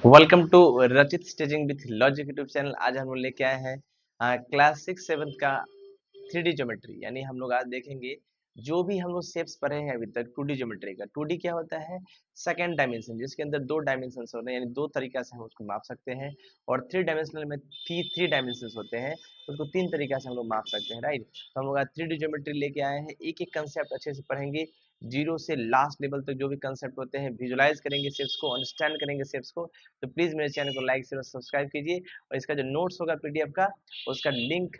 Welcome to रचित staging with logic YouTube channel. आज हम लोग लेके आए हैं क्लास 6-7 का 3D ज्योमेट्री। यानी हम लोग आज देखेंगे जो भी हम लोग शेप्स पढ़े हैं अभी तक 2D ज्योमेट्री का। 2D क्या होता है? सेकंड डायमेंशन, जिसके अंदर दो डायमेंशन होते हैं, यानी दो तरीका से हम उसको माप सकते हैं। और 3 डायमेंशनल में थ्री डायमेंशन होते हैं, उसको 3 तरीका से हम लोग माप सकते हैं, राइट। तो हम लोग आज 3D ज्योमेट्री लेके आए हैं, एक एक कंसेप्ट अच्छे से पढ़ेंगे, जीरो से लास्ट लेवल तक जो भी कंसेप्ट होते हैं विजुलाइज करेंगे, शेप्स को अंडरस्टैंड करेंगे शेप्स को। तो प्लीज मेरे चैनल को लाइक शेयर और सब्सक्राइब कीजिए। और इसका जो नोट्स होगा पीडीएफ का, उसका लिंक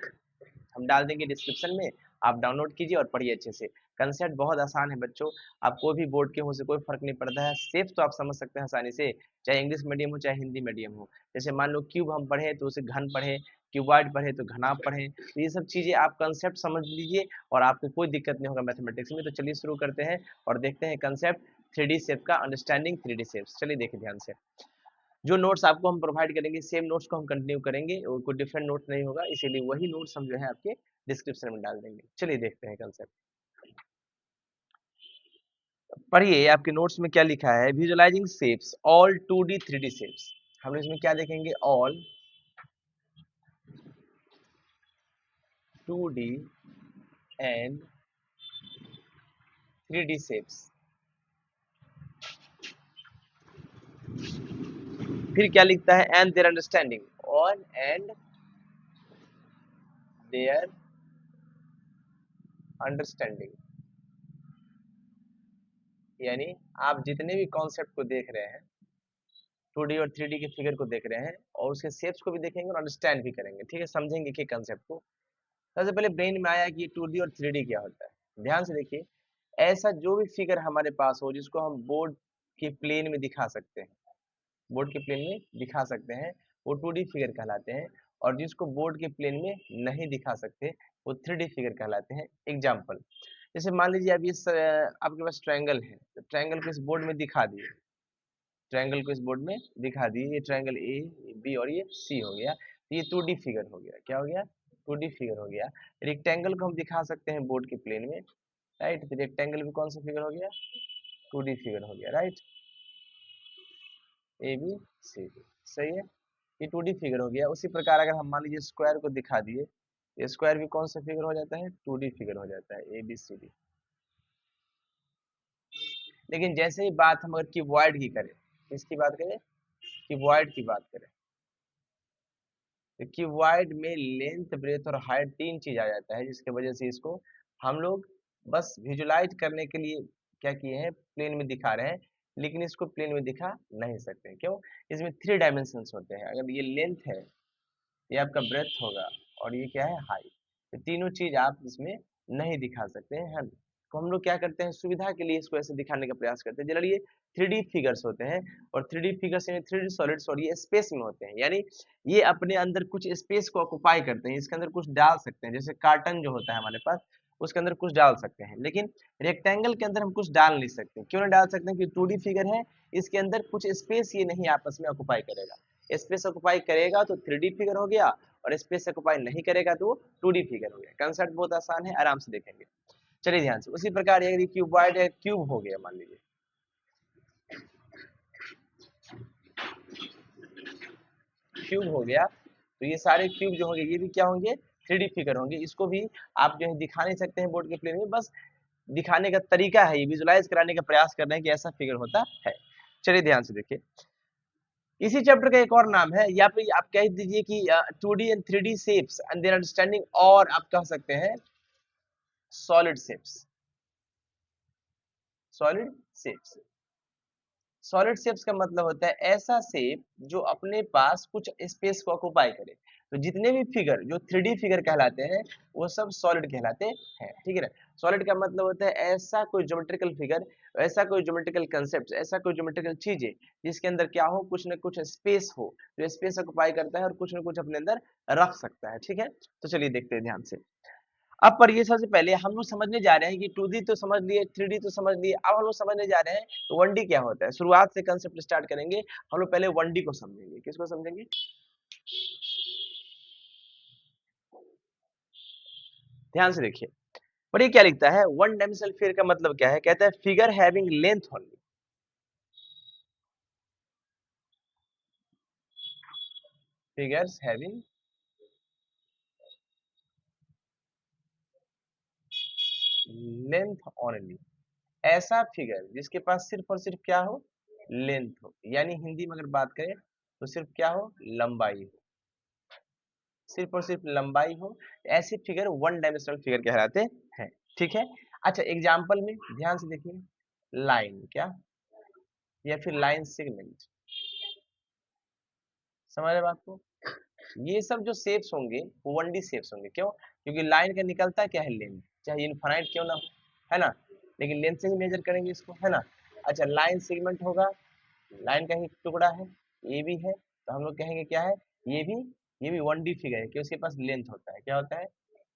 हम डाल देंगे डिस्क्रिप्शन में, आप डाउनलोड कीजिए और पढ़िए अच्छे से। कंसेप्ट बहुत आसान है बच्चों, आप कोई भी बोर्ड के हो से कोई फर्क नहीं पड़ता है, सेफ तो आप समझ सकते हैं आसानी से, चाहे इंग्लिश मीडियम हो चाहे हिंदी मीडियम हो। जैसे मान लो क्यूब हम पढ़े तो उसे घन पढ़े, क्यूबॉइड पढ़े तो घनाभ पढ़े, तो ये सब चीजें आप कंसेप्ट समझ लीजिए और आपको कोई दिक्कत नहीं होगा मैथमेटिक्स में। तो चलिए शुरू करते हैं और देखते हैं कंसेप्ट 3D शेप का, अंडरस्टैंडिंग 3D शेप्स। चलिए देखिए ध्यान से। जो नोट्स आपको हम प्रोवाइड करेंगे सेम नोट्स को हम कंटिन्यू करेंगे, कोई डिफरेंट नोट्स नहीं होगा, इसीलिए वही नोट्स हम जो है आपके डिस्क्रिप्शन में डाल देंगे। चलिए देखते हैं कंसेप्ट। पढ़िए आपके नोट्स में क्या लिखा है, visualising shapes all 2D 3D shapes. हम लोग इसमें क्या देखेंगे, all 2D and 3D shapes. फिर क्या लिखता है, and their understanding, on and their understanding. यानी आप जितने भी कॉन्सेप्ट को देख रहे हैं, 2D और 3D के फिगर को देख रहे हैं, और उसके शेप्स को भी देखेंगे और अंडरस्टैंड भी करेंगे, ठीक है, समझेंगे कि कंसेप्ट को। सबसे पहले ब्रेन में आया कि 2D और 3D क्या होता है। ध्यान से देखिए, ऐसा जो भी फिगर हमारे पास हो जिसको हम बोर्ड के प्लेन में दिखा सकते हैं, बोर्ड के प्लेन में दिखा सकते हैं, वो 2D फिगर कहलाते हैं। और जिसको बोर्ड के प्लेन में नहीं दिखा सकते, वो 3D फिगर कहलाते हैं। एग्जाम्पल, जैसे मान लीजिए अब आपके पास ट्रायंगल है, तो ट्रायंगल को इस बोर्ड में दिखा दिए, ट्रायंगल को इस बोर्ड में दिखा दिए, ये ट्रायंगल ए, बी और ये सी हो गया, तो ये 2D फिगर हो गया। क्या हो गया? 2D फिगर हो गया। रेक्टेंगल को हम दिखा सकते हैं बोर्ड के प्लेन में, राइट, तो रेक्टेंगल भी कौन सा फिगर हो गया? 2D फिगर हो गया, right, A B C D, सही है, ये 2D फिगर हो गया। उसी प्रकार अगर हम मान लीजिए स्क्वायर को दिखा दिए, ये स्क्वायर भी कौन सा फिगर हो जाता है? 2D फिगर हो जाता है, ए बी सी डी। लेकिन जैसे ही बात हम अगर क्यूबॉइड की करें, किसकी बात करें? क्यूबॉइड की बात करें, तो क्यूबॉइड में लेंथ, ब्रेथ और हाइट तीन चीज आ जाता है, जिसकी वजह से इसको हम लोग बस विजुलाइज करने के लिए क्या किए हैं, प्लेन में दिखा रहे हैं, लेकिन इसको प्लेन में दिखा नहीं सकते। क्यों? इसमें 3 डायमेंशंस होते हैं। अगर ये लेंथ है, ये आपका ब्रेथ होगा, और ये क्या है, हाइट, तो तीनों चीज आप इसमें नहीं दिखा सकते हैं। तो हम लोग क्या करते हैं, सुविधा के लिए इसको ऐसे दिखाने का प्रयास करते हैं। जनरली ये 3D फिगर्स होते हैं, और 3D फिगर्स यानी 3D सॉलिड्स, और ये स्पेस में होते हैं, यानी ये अपने अंदर कुछ स्पेस को ऑक्युपाई करते हैं, इसके अंदर कुछ डाल सकते हैं। जैसे कार्टन जो होता है हमारे पास, उसके अंदर कुछ डाल सकते हैं, लेकिन रेक्टेंगल के अंदर हम कुछ डाल नहीं सकते। क्यों नहीं डाल सकते? क्योंकि 2D फिगर है, इसके अंदर कुछ स्पेस ये नहीं आपस में ऑक्युपाई करेगा। स्पेस ऑक्युपाई करेगा तो 3D फिगर हो गया, और स्पेस ऑक्युपाई नहीं करेगा तो 2D फिगर हो गया। कंसेप्ट बहुत आसान है, आराम से देखेंगे। चलिए ध्यान से, उसी प्रकार यदि क्यूबॉइड है, क्यूब हो गया, मान लीजिए क्यूब हो गया, तो ये सारे क्यूब जो होंगे ये भी क्या होंगे? 3D फिगर होंगे। इसको भी आप जो है दिखा नहीं सकते हैं बोर्ड के प्लेन में, बस दिखाने का तरीका है, ये विजुलाइज कराने का प्रयास कर रहे हैं कि ऐसा फिगर होता है। चलिए ध्यान से देखिए, इसी चैप्टर का एक और नाम है, या फिर आप कह दीजिए कि 2D and 3D shapes and their understanding, और आप कह सकते हैं solid shapes. Solid shapes, solid shapes का मतलब होता है ऐसा शेप जो अपने पास कुछ स्पेस को ऑक्युपाई करे। तो जितने भी फिगर जो 3D फिगर कहलाते हैं, वो सब सॉलिड कहलाते हैं, ठीक है ना। सॉलिड का मतलब होता है ऐसा कोई ज्योमेट्रिकल फिगर, ऐसा कोई ज्योमेट्रिकल कंसेप्ट, ऐसा कोई ज्योमेट्रिकल चीजें जिसके अंदर क्या हो, कुछ न कुछ स्पेस हो, जो स्पेस ऑक्युपाई करता है और कुछ न कुछ अपने अंदर रख सकता है, ठीक है। तो चलिए देखते हैं ध्यान से। अब पर ये सबसे पहले हम लोग समझने जा रहे हैं कि 2D तो समझ लिए, 3D तो समझ लिए, अब हम लोग समझने जा रहे हैं 1D क्या होता है। शुरुआत से कंसेप्ट स्टार्ट करेंगे, हम लोग पहले 1D को समझेंगे। किसको समझेंगे? ध्यान से देखिए, पर ये क्या लिखता है, वन डायमेंशनल फिगर का मतलब क्या है? कहता है figure having length only, figures having length only, ऐसा फिगर जिसके पास सिर्फ और सिर्फ क्या हो, लेंथ हो, यानी हिंदी में अगर बात करें तो सिर्फ क्या हो, लंबाई हो, सिर्फ और सिर्फ लंबाई हो, ऐसे फिगर वन डायमेंशनल फिगर कहलाते हैं। ठीक है। अच्छा एग्जाम्पल में ध्यान से देखिए, लाइन क्या, या फिर लाइन सेगमेंट, समझ रहे बात को। ये सब जो शेप्स होंगे वो वन डी शेप्स होंगे, क्यों, क्योंकि लाइन का निकलता क्या है, लेंथ, चाहे इनफाइनाइट क्यों ना हो, है ना, लेकिन लेंथ से ही मेजर करेंगे इसको, है ना। अच्छा लाइन सेगमेंट होगा, लाइन का ही टुकड़ा है, ये भी है, तो हम लोग कहेंगे क्या है, ये भी ये भी वन डी फिगर है कि उसके पास लेंथ होता है, क्या होता है,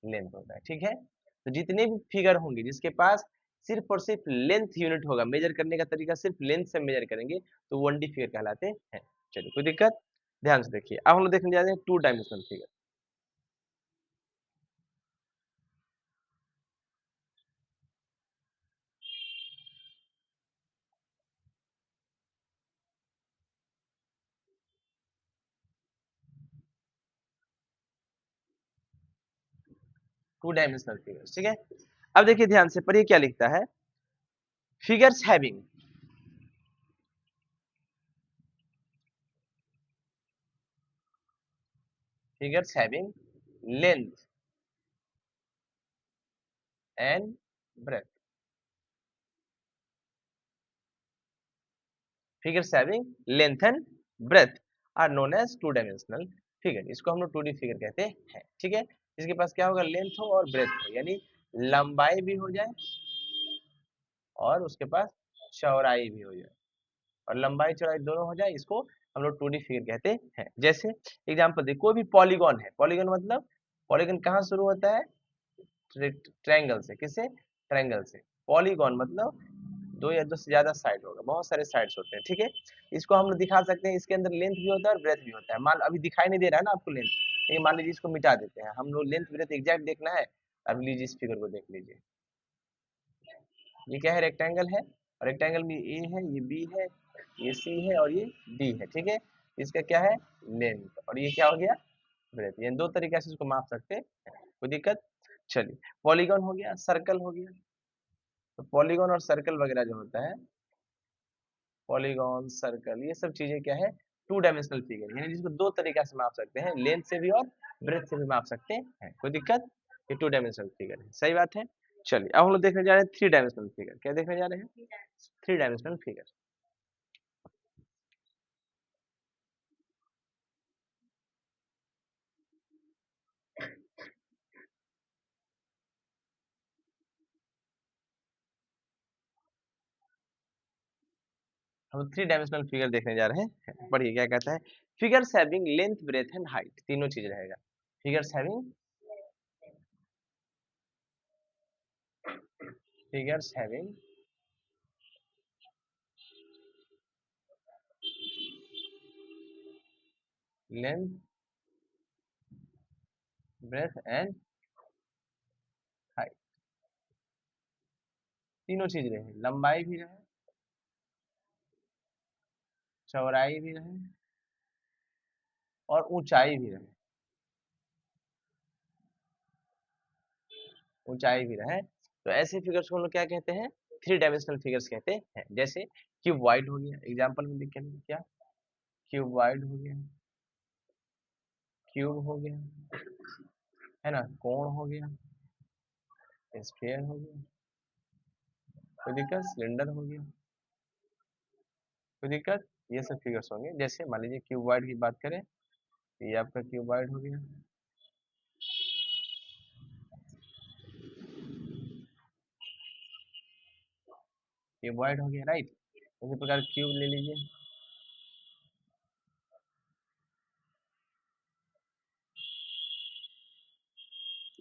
लेंथ होता है। ठीक है, तो जितने भी फिगर होंगे जिसके पास सिर्फ और सिर्फ लेंथ यूनिट होगा, मेजर करने का तरीका सिर्फ लेंथ से मेजर करेंगे, तो वन डी फिगर कहलाते हैं। चलिए कोई दिक्कत, ध्यान से देखिए। अब हम लोग देखने जा रहे हैं to dimensional figure. Two dimensional figures, ठीक है। अब देखिए ध्यान से पढ़िए क्या लिखता है, figures having, figures having length and breadth, figures having length and breadth are known as two dimensional figure, इसको हम लोग टू डी फिगर कहते हैं। ठीक है, इसके पास क्या होगा, लेंथ हो और ब्रेथ हो, यानी लंबाई भी हो जाए और उसके पास चौड़ाई भी हो जाए, और लंबाई चौड़ाई दोनों हो जाए, इसको हम लोग टू डी फिगर कहते हैं। जैसे एग्जाम्पल देखो, कोई भी पॉलीगॉन है, पॉलीगॉन मतलब पॉलीगॉन कहाँ शुरू होता है, ट्रायंगल से, किससे, ट्रायंगल से। पॉलीगॉन मतलब दो या दो से ज्यादा साइड होगा, बहुत सारे साइड्स होते हैं। ठीक है, इसको हम लोग दिखा सकते हैं, इसके अंदर लेंथ भी होता है और ब्रेथ भी होता है। मान अभी दिखाई नहीं दे रहा है ना आपको लेंथ, लेकिन मान लीजिए इसको मिटा देते हैं, हम लोग लेंथ ब्रेथ एग्जैक्ट देखना है। अब लीजिए इस फिगर को देख लीजिए, ये क्या है, रेक्टेंगल है, और रेक्टेंगल में ए है, ये बी है, ये सी है और ये डी है। ठीक है, इसका क्या है, लेंथ, और ये क्या हो गया, ब्रेथ। ये दो तरीके से इसको माप सकते हैं, कोई दिक्कत। चलिए पॉलीगॉन हो गया, सर्कल हो गया, तो पॉलीगॉन और सर्कल वगैरह जो होता है, पॉलीगॉन सर्कल ये सब चीजें क्या है, टू डायमेंशनल फिगर, यानी जिसको दो तरीका से माप सकते हैं, लेंथ से भी और ब्रेथ से भी माप सकते हैं, कोई दिक्कत। ये टू डायमेंशनल फिगर है, सही बात है। चलिए अब हम लोग देखने जा रहे हैं थ्री डायमेंशनल फिगर, क्या देखने जा रहे हैं, थ्री डायमेंशनल फिगर। हम थ्री डायमेंशनल फिगर देखने जा रहे हैं, पढ़िए क्या कहता है, figures having length breadth and height, तीनों चीज रहेगा। Figures having, figures having length breadth and height, तीनों चीज रहे, लंबाई भी रहे, चौड़ाई भी रहे और ऊंचाई भी रहे, ऊंचाई भी रहे, तो ऐसे फिगर्स को हम लोग क्या कहते हैं, थ्री डायमेंशनल फिगर्स कहते हैं। जैसे क्यूबॉइड हो गया, एग्जांपल में लिख के क्या, क्यूबॉइड हो गया, क्यूब हो गया, है ना, कोण हो गया, स्फीयर हो गया, कोई दिक्कत, सिलेंडर हो गया, कोई दिक्कत, ये सब फिगर्स होंगे। जैसे मान लीजिए क्यूबॉइड की बात करें, तो ये आपका क्यूबॉइड हो गया, क्यूबॉइड हो गया, राइट। उसी प्रकार क्यूब ले लीजिए,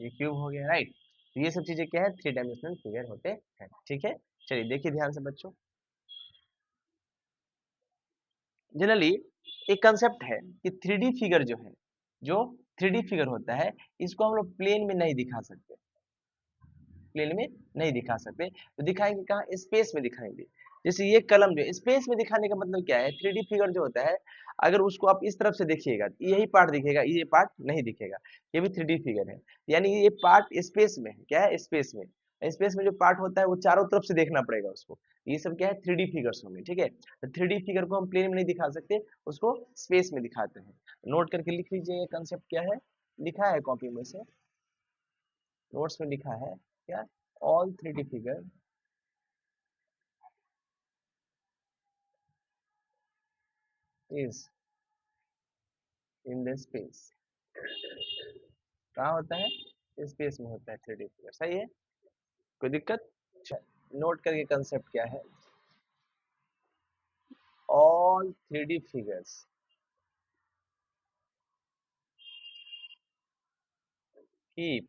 ये क्यूब हो गया, राइट। तो ये सब चीजें क्या है, थ्री डायमेंशनल फिगर होते हैं। ठीक है, चलिए देखिए ध्यान से बच्चों, जनरली एक कंसेप्ट है कि थ्री डी फिगर जो है, जो थ्री डी फिगर होता है, इसको हम लोग प्लेन में नहीं दिखा सकते, प्लेन में नहीं दिखा सकते, तो दिखाएंगे कहाँ, स्पेस में दिखाएंगे। जैसे ये कलम जो स्पेस में दिखाने का मतलब क्या है, 3D फिगर जो होता है, अगर उसको आप इस तरफ से देखिएगा, यही पार्ट दिखेगा, ये पार्ट नहीं दिखेगा। ये भी 3D फिगर है, यानी ये पार्ट स्पेस में है। क्या है? स्पेस में। स्पेस में जो पार्ट होता है वो चारों तरफ से देखना पड़ेगा उसको। ये सब क्या है? 3D फिगर्स होंगे, ठीक है। तो 3D फिगर को हम प्लेन में नहीं दिखा सकते, उसको स्पेस में दिखाते हैं। नोट करके लिख लीजिए ये कंसेप्ट क्या है, लिखा है कॉपी में से, नोट्स में लिखा है क्या, all 3D figure is in the space. कहाँ होता है? स्पेस में होता है 3D फिगर, सही है, कोई दिक्कत? नोट करके कंसेप्ट क्या है, all 3D figures keep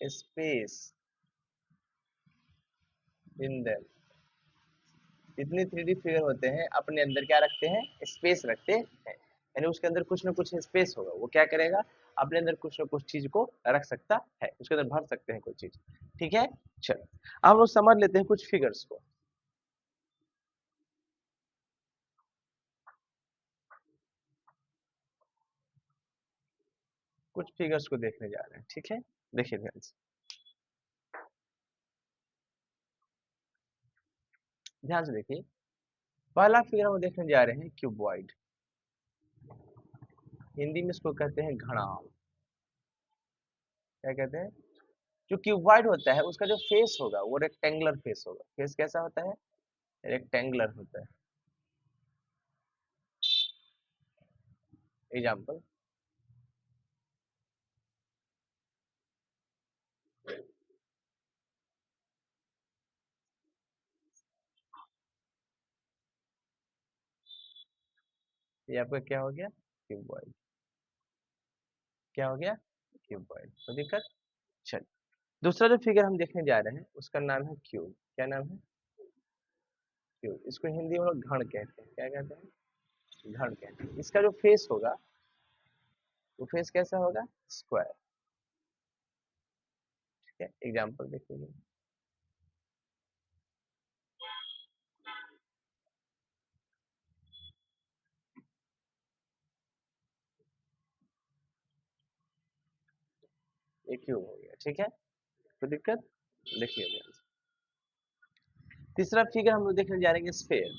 space in them. जितने 3D फिगर होते हैं अपने अंदर क्या रखते हैं? स्पेस रखते हैं, यानी उसके अंदर कुछ ना कुछ स्पेस होगा, वो क्या करेगा? अपने अंदर कुछ ना कुछ चीज को रख सकता है, उसके अंदर भर सकते हैं कोई चीज, ठीक है। चलो अब हम लोग समझ लेते हैं कुछ फिगर्स को, कुछ फिगर्स को देखने जा रहे हैं, ठीक है। देखिए ध्यान से, ध्यान से देखिए। पहला फिगर हम देखने जा रहे हैं क्यूबॉइड, हिंदी में इसको कहते हैं घड़ाम। क्या कहते हैं? जो क्यूबॉइड होता है उसका जो फेस होगा वो रेक्टेंगुलर फेस होगा। फेस कैसा होता है? रेक्टेंगुलर होता है। एग्जाम्पल, ये आपका क्या हो गया? क्यूबॉइड। क्या हो गया? क्यूबॉइड, कोई दिक्कत? चल, दूसरा जो फिगर हम देखने जा रहे हैं उसका नाम है क्यूब। क्या नाम है? क्यूब। इसको हिंदी में लोग घड़ कहते हैं। क्या कहते हैं? घड़ कहते हैं। इसका जो फेस होगा वो फेस कैसा होगा? स्क्वायर, ठीक है। एग्जाम्पल देखिए, ये क्यूब हो गया, ठीक है, कोई दिक्कत? देखिए ध्यान से। तीसरा फिगर हम लोग देखने जा रहे हैं स्फेयर।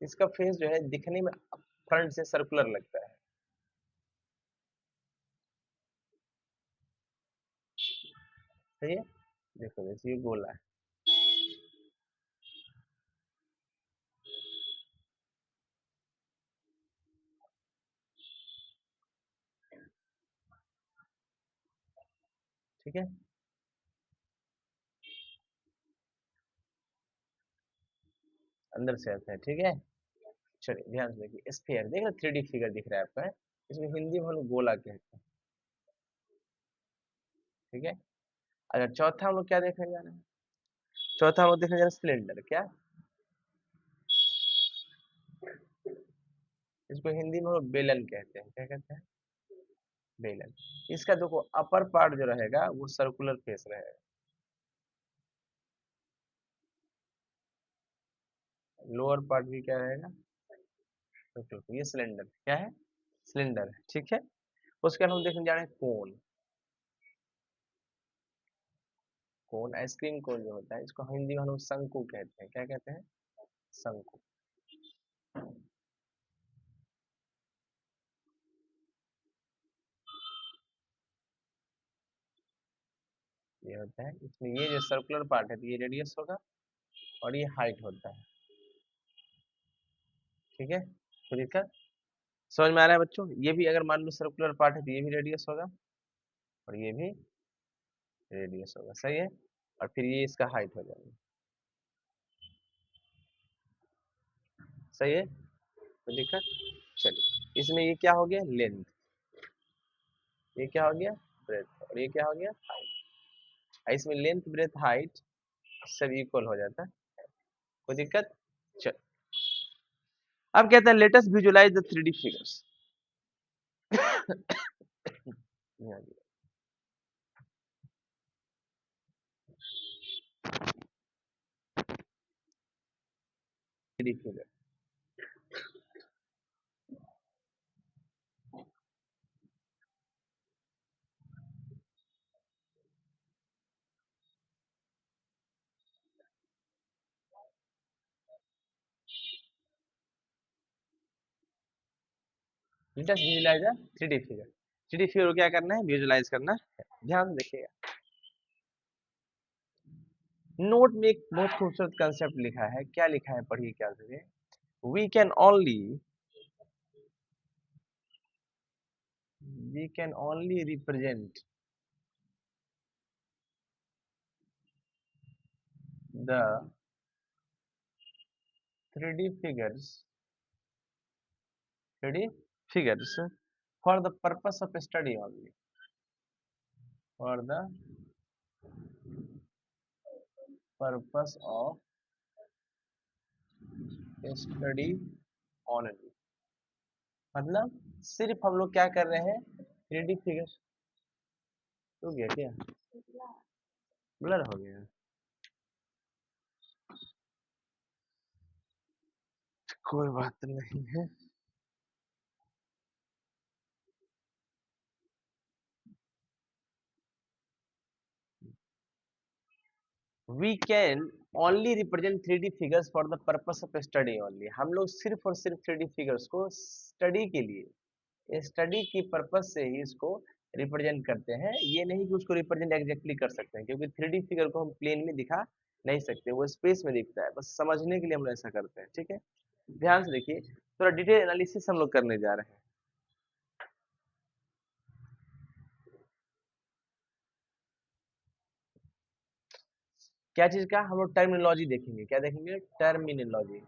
इसका फेस जो है दिखने में फ्रंट से सर्कुलर लगता है, सही है। देखो जैसे ये गोला है, ठीक है, अंदर से आता है, ठीक है। चलिए ध्यान से देखिए, स्फीयर देख रहे, 3D फिगर दिख रहा है आपका है? इसमें हिंदी में हम लोग गोला कहते हैं, ठीक है। अगर चौथा हम लोग क्या देखने जा रहे हैं? चौथा हम लोग देखने जा रहे हैं सिलेंडर। क्या? इसको हिंदी में हम लोग बेलन कहते हैं। क्या कहते हैं? बेलन। इसका देखो अपर पार्ट जो रहेगा वो सर्कुलर फेस रहेगा, लोअर पार्ट भी क्या रहेगा? सर्कुलर। ये सिलेंडर क्या है? सिलेंडर है, ठीक है। उसके बाद हम देखने जा रहे हैं कोन। कोन, आइसक्रीम कोन जो होता है इसको हिंदी में हम लोग शंकु कहते हैं। क्या कहते हैं? शंकु। ये होता है, इसमें ये जो सर्कुलर पार्ट है तो ये रेडियस होगा और ये हाइट होता है, ठीक है। तो दिक्कत समझ में आ रहा है बच्चों? ये भी अगर मान लो सर्कुलर पार्ट है तो ये भी रेडियस होगा और ये भी रेडियस होगा, सही है। और फिर ये इसका हाइट हो जाएगा, सही है, तो दिक्कत। चलिए इसमें ये क्या हो गया? लेंथ। ये क्या हो गया? ब्रेथ। और ये क्या हो गया? हाइट। इसमें लेंथ ब्रेथ हाइट सब इक्वल हो जाता है, कोई दिक्कत? चल, अब कहते हैं latest visualise the 3D figures. 3D figure. Just visualise a 3D figure. 3D figure को क्या करना है, विजुलाइज करना है। ध्यान से देखिएगा, नोट में एक बहुत खूबसूरत कंसेप्ट लिखा है। क्या लिखा है, पढ़िए क्या से। We can only represent the 3D figures 3D figures for the purpose of study only, for the purpose of study only। मतलब सिर्फ हम लोग क्या कर रहे हैं, 3D फिगर। हो गया क्या, ब्लर हो गया, कोई बात नहीं है। We can only represent 3D figures for the purpose of study only. हम लोग सिर्फ और सिर्फ 3D फिगर्स को स्टडी के लिए, स्टडी की पर्पस से ही इसको रिप्रेजेंट करते हैं। ये नहीं कि उसको रिप्रेजेंट एग्जैक्टली कर सकते हैं, क्योंकि 3D फिगर को हम प्लेन में दिखा नहीं सकते, वो स्पेस में दिखता है। बस समझने के लिए हम लोग ऐसा करते हैं, ठीक है। ध्यान से देखिए, थोड़ा डिटेल एनालिसिस हम लोग करने जा रहे हैं। क्या चीज का, हम लोग टर्मिनोलॉजी देखेंगे। क्या देखेंगे, टर्मिनोलॉजी।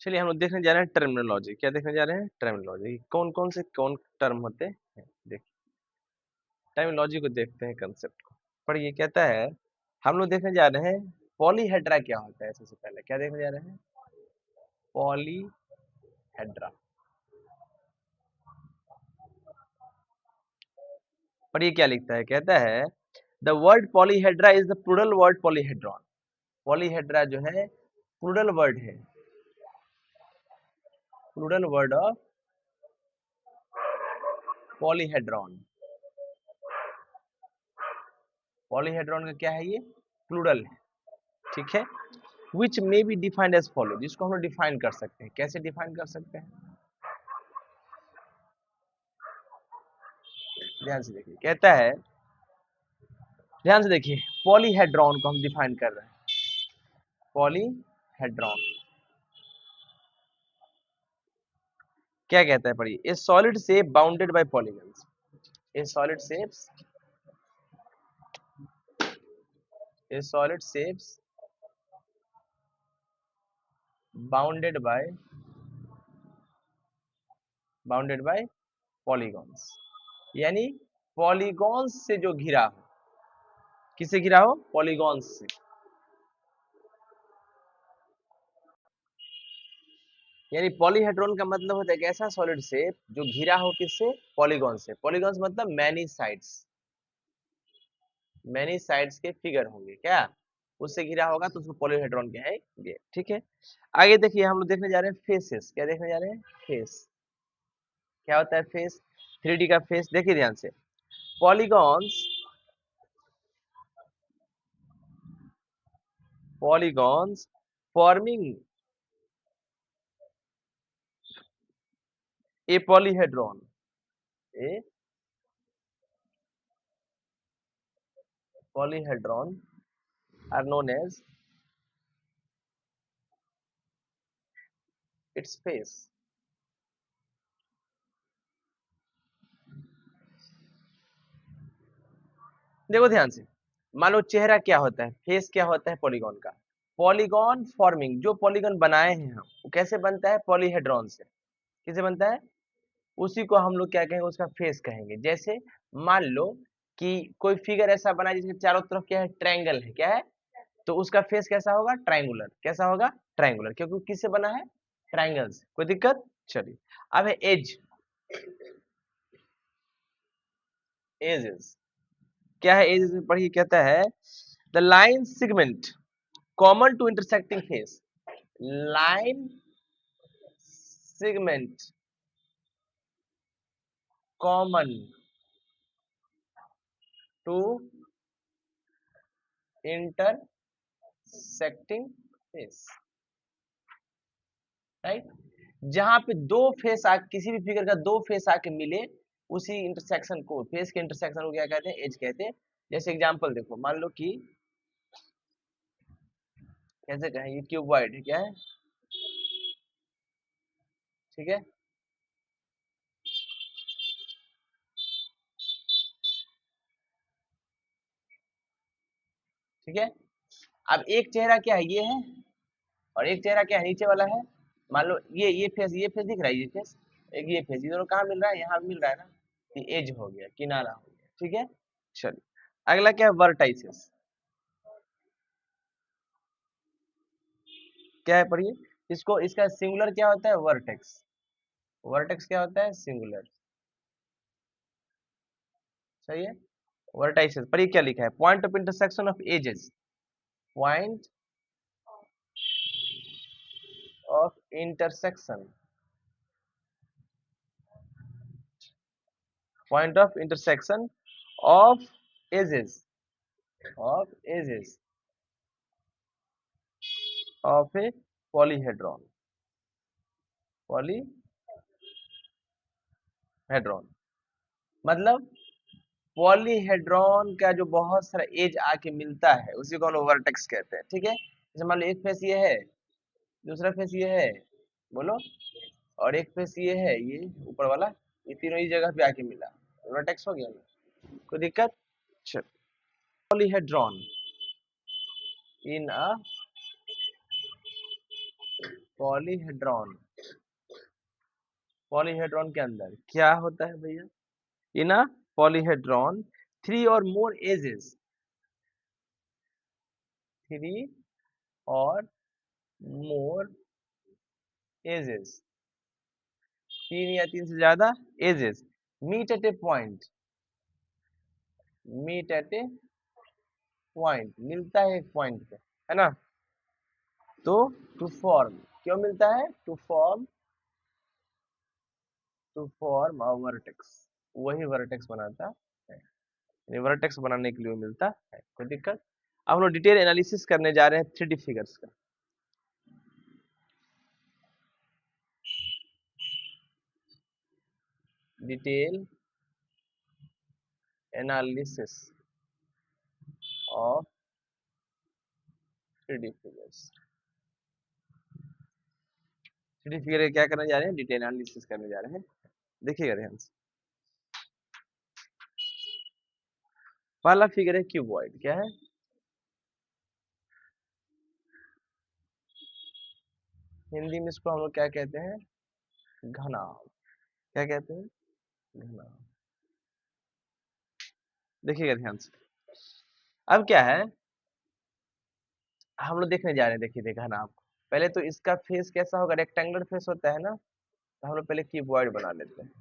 चलिए हम लोग देखने जा रहे हैं टर्मिनोलॉजी। क्या देखने जा रहे हैं, टर्मिनोलॉजी। कौन कौन से कौन टर्म होते हैं, देखिए टर्मिनोलॉजी को देखते हैं, कंसेप्ट को। पर ये कहता है, हम लोग देखने जा रहे हैं पॉलीहेड्रा क्या होता है। सबसे पहले क्या देखने जा रहे हैं, पॉलीहेड्रा। पर ये क्या लिखता है, कहता है the word polyhedra is the plural word polyhedron. Polyhedra जो है प्लूरल वर्ड है, plural word of polyhedron. Polyhedron का क्या है, ये प्लूरल है, ठीक है। Which may be defined as follow, जिसको हम लोग डिफाइन कर सकते हैं। कैसे डिफाइन कर सकते हैं, ध्यान से देखिए। कहता है, ध्यान से देखिए, पॉलीहेड्रॉन को हम डिफाइन कर रहे हैं। पॉलीहेड्रॉन क्या कहता है, पढ़िए, ए solid shape bounded by polygons. A solid shapes, A solid shapes bounded by polygons. यानी पॉलीगॉन्स से जो घिरा हो, किससे घिरा हो, पॉलीगॉन्स से। यानी पॉलीहेड्रॉन का मतलब होता है एक ऐसा सॉलिड शेप जो घिरा हो किससे, पॉलीगॉन से। पॉलीगॉन्स मतलब मैनी साइड्स के फिगर होंगे, क्या उससे घिरा होगा तो उसको पॉलीहेड्रॉन कहेंगे, ठीक है। आगे देखिए, हम लोग देखने जा रहे हैं फेसेस। क्या देखने जा रहे हैं, फेस। क्या होता है फेस, 3D का फेस। देखिए ध्यान से, polygons polygons forming a polyhedron, A polyhedron are known as its face। देखो ध्यान से, मान लो चेहरा क्या होता है, फेस क्या होता है पॉलीगॉन का। पॉलीगॉन फॉर्मिंग, जो पॉलीगॉन बनाए हैं हम, वो कैसे बनता है, पॉलीहेड्रॉन से। किसे बनता है, उसी को हम लोग क्या कहेंगे, उसका फेस कहेंगे। जैसे मान लो कि कोई फिगर ऐसा बना है जिसके चारों तरफ क्या है, ट्रायंगल है। क्या है, तो उसका फेस कैसा होगा? ट्रायंगुलर। कैसा होगा? ट्रायंगुलर, क्योंकि किससे बना है? ट्रायंगल से। कोई दिक्कत? चलिए, अब है एज। एजेस क्या है? एजेस में पढ़िए, कहता है the line segment common to intersecting face. Line segment common to intersecting face, right. जहां पे दो फेस आ, किसी भी फिगर का दो फेस आके मिले, उसी इंटरसेक्शन को, फेस के इंटरसेक्शन को क्या कहते हैं? एज कहते हैं। जैसे एग्जांपल देखो, मान लो कि कैसे कहें, ये क्यूबॉइड है, क्या है? ठीक है, ठीक है। अब एक चेहरा क्या है? ये है, और एक चेहरा क्या है? नीचे वाला है। मान लो ये फेस दिख रहा है, ये फेस, एक ये फेस, ये दोनों कहाँ मिल रहा है? यहाँ मिल रहा है ना। ये एज हो गया, किनारा हो गया, ठीक है। चलिए, अगला क्या है? वर्टाइसेस। क्या है, पढ़िए इसको। इसका सिंगुलर क्या होता है? वर्टेक्स। वर्टेक्स क्या होता है? सिंगुलर। सही है। वर्टाइसेस पर ये क्या लिखा है? Point of intersection of edges. Point of intersection, point of intersection of edges, of edges of a polyhedron. Polyhedron मतलब पॉलीहेड्रॉन का जो बहुत सारा एज आके मिलता है, उसी को हम लोग वर्टेक्स कहते हैं, ठीक है। जैसे मान लो एक फेस ये है, दूसरा फेस ये है, बोलो, और एक फेस ये है, ये ऊपर वाला, ये तीनों इस जगह पे आके मिला, वर्टेक्स हो गया ना। कोई दिक्कत? चल, पॉलीहेड्रॉन इन अ पॉलीहेड्रॉन, पॉलीहेड्रॉन के अंदर क्या होता है भैया? इन अ पॉलीहेड्रॉन थ्री और मोर एजेस, थ्री और मोर एजेस, तीन या तीन से ज्यादा edges meet at a point, meet at a point, मिलता है एक पॉइंट पे, है ना। तो टू फॉर्म, क्यों मिलता है? टू फॉर्म अ वर्टेक्स, वही वर्टेक्स बनाता है। यानी वर्टेक्स बनाने के लिए वो मिलता है। कोई दिक्कत? अब हम लोग डिटेल एनालिसिस करने जा रहे हैं 3D फिगर्स का। Detail analysis of 3D figures. 3D figure क्या करने जा रहे हैं? डिटेल एनालिसिस करने जा रहे हैं। देखिएगा ध्यान से। पहला फिगर है क्यूबॉइड। क्या है? हिंदी में इसको हम लोग क्या कहते हैं? घनाभ। क्या कहते हैं? घनाभ। देखिएगा ध्यान से। अब क्या है, हम लोग देखने जा रहे हैं। देखिए, देखा ना आपको, पहले तो इसका फेस कैसा होगा? रेक्टेंगुलर फेस होता है ना, तो हम लोग पहले क्यूबॉइड बना लेते हैं।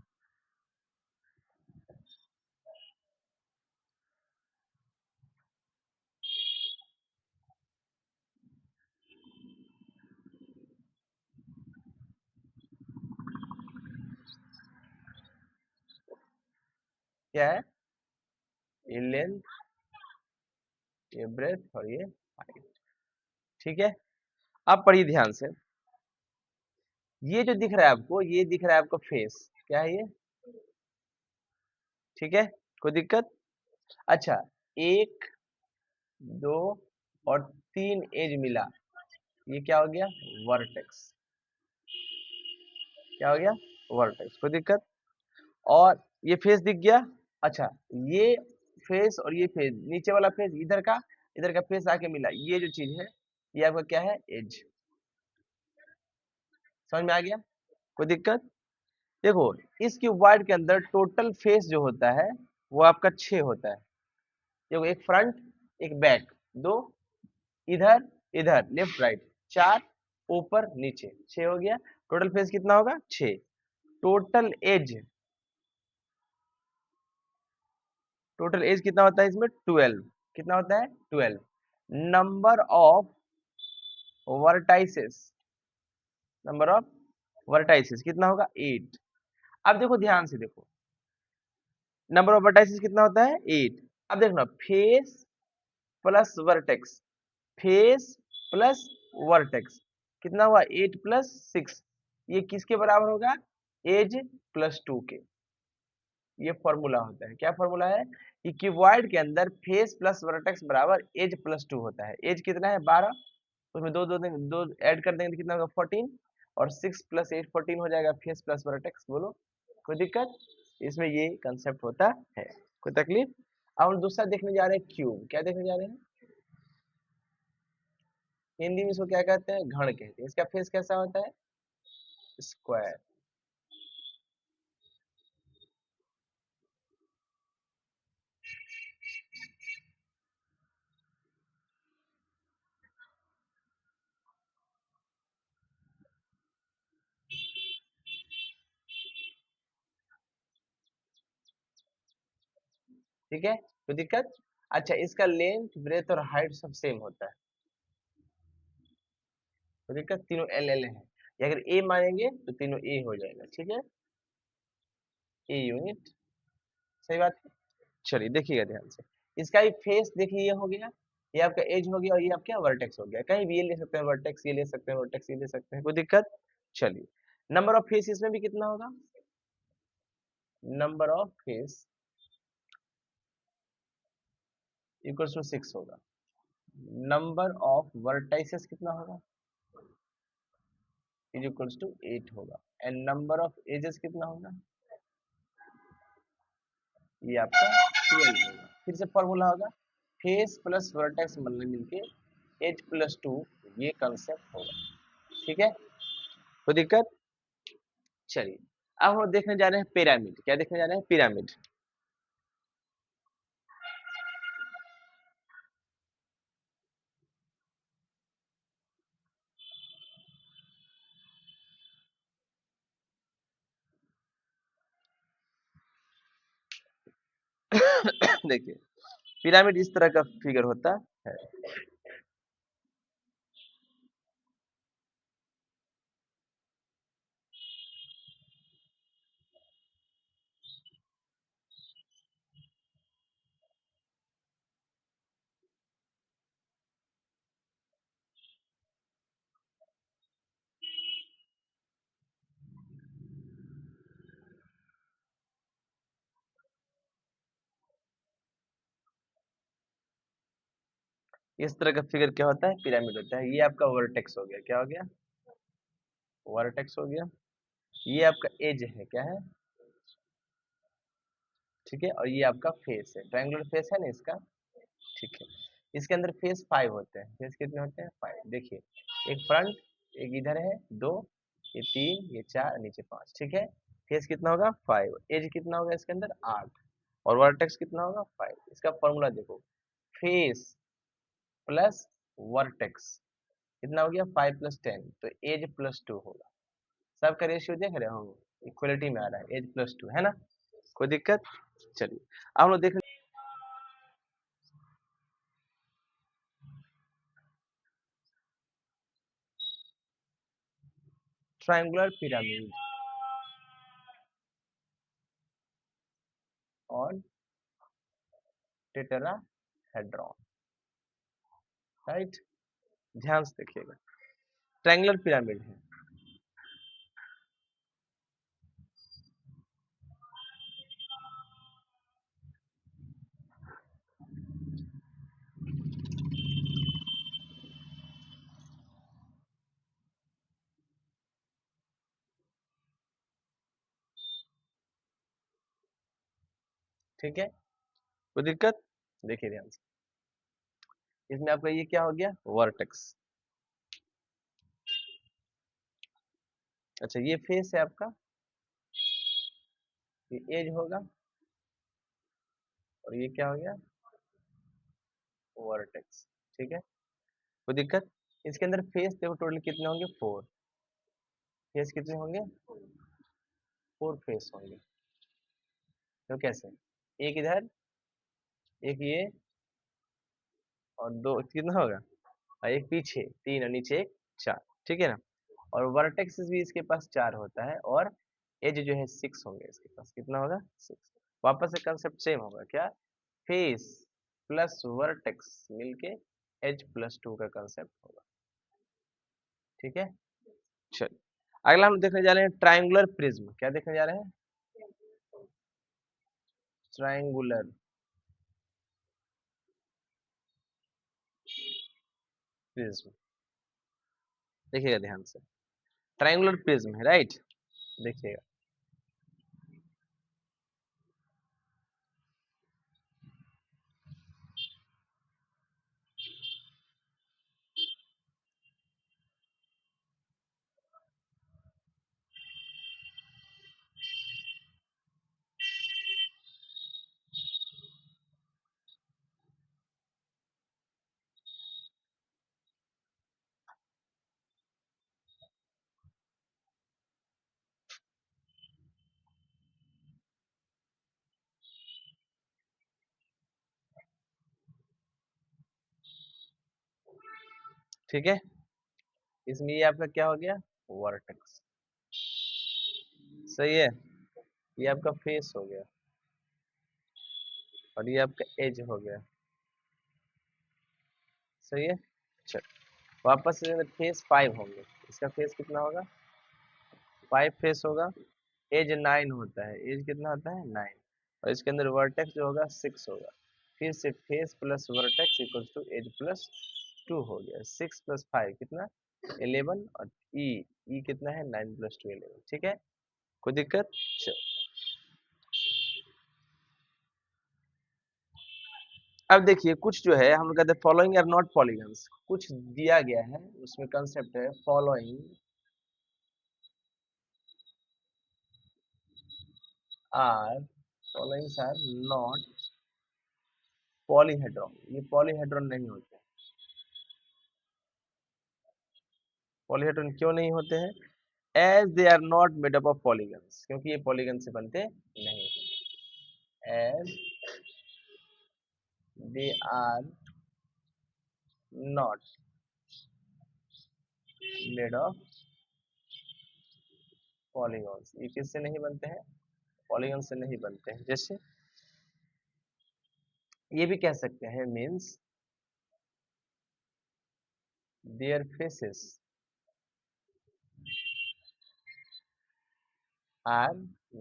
क्या है? ये लेंथ, ये ब्रेथ और ये हाइट, ठीक है। अब पढ़िए ध्यान से। ये जो दिख रहा है आपको, ये दिख रहा है आपको फेस। क्या है ये? ठीक है, कोई दिक्कत? अच्छा, एक, दो और तीन एज मिला, ये क्या हो गया? वर्टेक्स। क्या हो गया? वर्टेक्स। कोई दिक्कत? और ये फेस दिख गया। अच्छा, ये फेस और ये फेस, नीचे वाला फेस इधर का फेस आके मिला, ये जो चीज है, ये आपका क्या है? एज। समझ में आ गया? कोई दिक्कत? देखो, इस क्यूबॉइड के अंदर टोटल फेस जो होता है, वो आपका 6 होता है। देखो, एक फ्रंट, एक बैक, दो, इधर इधर लेफ्ट राइट 4, ऊपर नीचे 6 हो गया। टोटल फेज कितना होगा 6। टोटल एज, टोटल एज कितना होता है इसमें 12। कितना होता है 12। Number of vertices, number of vertices कितना होगा 8। अब देखो ध्यान से देखो, नंबर ऑफ वर्टाइसेस कितना होता है 8। अब देखना face plus vertex, face plus vertex कितना हुआ 8 प्लस 6, ये किसके बराबर होगा एज प्लस 2 के। ये फॉर्मूला होता है, क्या फॉर्मूला है कि क्यूबॉइड के अंदर फेस प्लस वर्टेक्स बराबर एज प्लस 2 होता है। एज कितना है 12, उसमें दो दो देंगे, दो ऐड कर देंगे तो कितना होगा 14, और 6 प्लस 8 14 हो जाएगा फेस प्लस वर्टेक्स। बोलो कोई दिक्कत, इसमें ये कंसेप्ट होता है, कोई तकलीफ। अब हम दूसरा देखने जा रहे हैं क्यूब। क्या देखने जा रहे हैं, हिंदी में इसको क्या कहते हैं घड़ कहते हैं। इसका फेस कैसा होता है स्क्वायर। ठीक है कोई दिक्कत। अच्छा इसका लेंथ ब्रेथ और हाइट सब सेम होता है, कोई दिक्कत। तीनों एल एल है, या अगर ए मानेंगे तो तीनों ए हो जाएगा, ठीक है ए यूनिट, सही बात है। चलिए देखिएगा ध्यान से, इसका ही फेस देखिए ये हो गया, ये आपका एज हो गया, और ये आपका वर्टेक्स हो गया। कहीं भी ये ले सकते हैं वर्टेक्स, ये ले सकते हैं वर्टेक्स, ये ले सकते हैं, कोई दिक्कत। चलिए नंबर ऑफ फेस इसमें भी कितना होगा, number of face equals to 6 होगा। नंबर ऑफ वर्टाइसेस कितना होगा इज इक्वल्स टू 8 होगा। एंड नंबर ऑफ एजेस कितना होगा, ये आपका 12 होगा। फिर से फॉर्मूला होगा फेस प्लस वर्टेक्स मतलब मिलके एज प्लस 2, ये कंसेप्ट होगा, ठीक है कोई दिक्कत। चलिए अब हम देखने जा रहे हैं पिरामिड। क्या देखने जा रहे हैं पिरामिड। देखिए पिरामिड इस तरह का फिगर होता है, इस तरह का फिगर क्या होता है पिरामिड होता है। ये आपका वर्टेक्स हो गया, क्या हो गया वर्टेक्स हो गया। ये आपका एज है, क्या है ठीक है, और ये आपका फेस है, ट्रायंगुलर फेस है ना इसका, ठीक है। इसके अंदर फेस 5 होते हैं, फेस कितने होते हैं 5। देखिए एक फ्रंट, एक इधर है 2, ये 3, ये 4, नीचे 5, ठीक है। फेस कितना होगा 5, एज कितना होगा इसके अंदर 8, और वर्टेक्स कितना होगा 5। इसका फॉर्मूला देखो फेस प्लस वर्टेक्स कितना हो गया 5 प्लस 10, तो एज प्लस 2 होगा। सबका रेशियो देख रहे हो इक्वलिटी में आ रहा है, एज प्लस 2 है ना, कोई दिक्कत। चलिए अब हम लोग देख ट्रायंगुलर पिरामिड और टेट्राहेड्रॉन, राइट। ध्यान से देखिएगा ट्रायंगुलर पिरामिड है, ठीक है कोई दिक्कत। देखिए ध्यान से, इसमें आपका ये क्या हो गया वर्टेक्स। अच्छा ये फेस है आपका, ये एज होगा, और ये क्या हो गया वर्टेक्स, ठीक है। कोई दिक्कत? इसके अंदर फेस देखो टोटल कितने होंगे, 4 फेस। कितने होंगे? 4 फेस होंगे। तो कैसे? एक इधर, एक ये, और दो कितना होगा, और एक पीछे 3 और नीचे एक 4। ठीक है ना? और वर्टेक्स भी इसके पास 4 होता है, और एज जो है 6 होंगे इसके पास। कितना होगा? 6। वापस से कंसेप्ट सेम होगा क्या? फेस प्लस वर्टेक्स मिलके एज प्लस 2 का कंसेप्ट होगा। ठीक है, चलिए अगला हम देखने जा रहे हैं ट्रायंगुलर प्रिज्म। क्या देखने जा रहे हैं? Triangular prism. देखिएगा ध्यान से, ट्रायंगुलर प्रिज्म है, राइट? देखिएगा, ठीक है। इसमें ये आपका क्या हो गया? वर्टेक्स। सही है, ये आपका फेस हो गया, और ये आपका एज हो गया। सही है, चल वापस से फेस 5 होंगे। इसका फेस कितना होगा? 5 फेस होगा। एज 9 होता है, एज कितना होता है? 9। और इसके अंदर वर्टेक्स जो होगा 6 होगा। फिर से face plus vertex equals to edge plus 2 हो गया। 6 प्लस 5 कितना? 11। और ई कितना है? 9 प्लस 2 11। ठीक है, कोई दिक्कत? चल अब देखिए, कुछ जो है हम लोग कहते हैं फॉलोइंग आर नॉट पॉलीगन्स। कुछ दिया गया है, उसमें कंसेप्ट है following are followings are not polyhedron. ये पॉलीहेड्रॉन नहीं होते। पॉलीहेड्रॉन क्यों नहीं होते हैं? As they are not made up of polygons, क्योंकि ये पॉलीगन से बनते नहीं हैं। As they are not made of polygons. ये किससे नहीं बनते हैं? पॉलीगन से नहीं बनते हैं। जैसे ये भी कह सकते हैं, means their faces are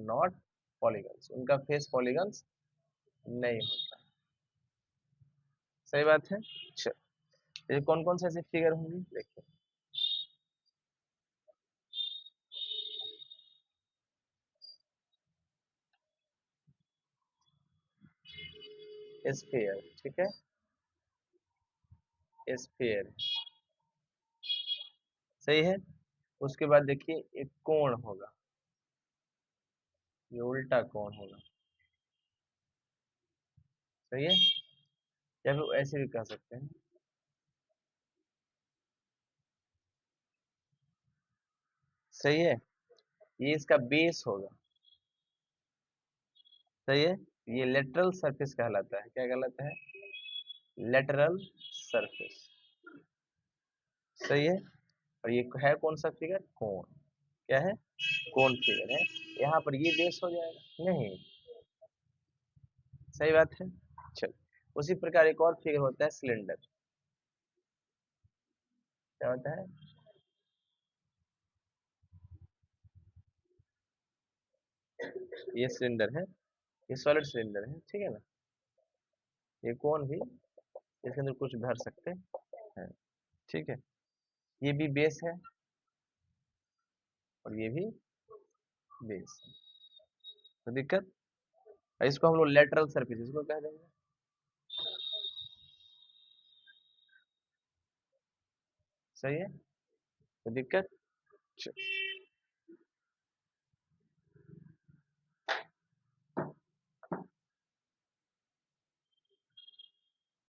not polygons. उनका फेस पॉलीगन्स नहीं होता। सही बात है। चलो, ये कौन कौन से ऐसे फिगर होंगे देखिए। स्फीयर, ठीक है, स्फीयर सही है। उसके बाद देखिए एक कोण होगा, ये उल्टा कोण होगा। सही है, या फिर ऐसे भी कह सकते हैं। सही है, ये इसका बेस होगा। सही है, ये लेटरल सरफेस कहलाता है। क्या कहलाता है? Lateral surface. सही है, और ये है कौन सा फिगर? कोण। क्या है? कोण फिगर है। यहाँ पर ये बेस हो जाएगा नहीं। सही बात है। चलो, उसी प्रकार एक और फिगर होता है सिलेंडर। क्या होता है? ये सिलेंडर है, ये सॉलिड सिलेंडर है। ठीक है ना? ये कोण भी इसके अंदर कुछ भर सकते हैं। ठीक है, ये भी बेस है, और ये भी बेस है। तो दिक्कत, इसको हम लोग लेटरल सरफेस इसको कह देंगे। सही है, तो दिक्कत।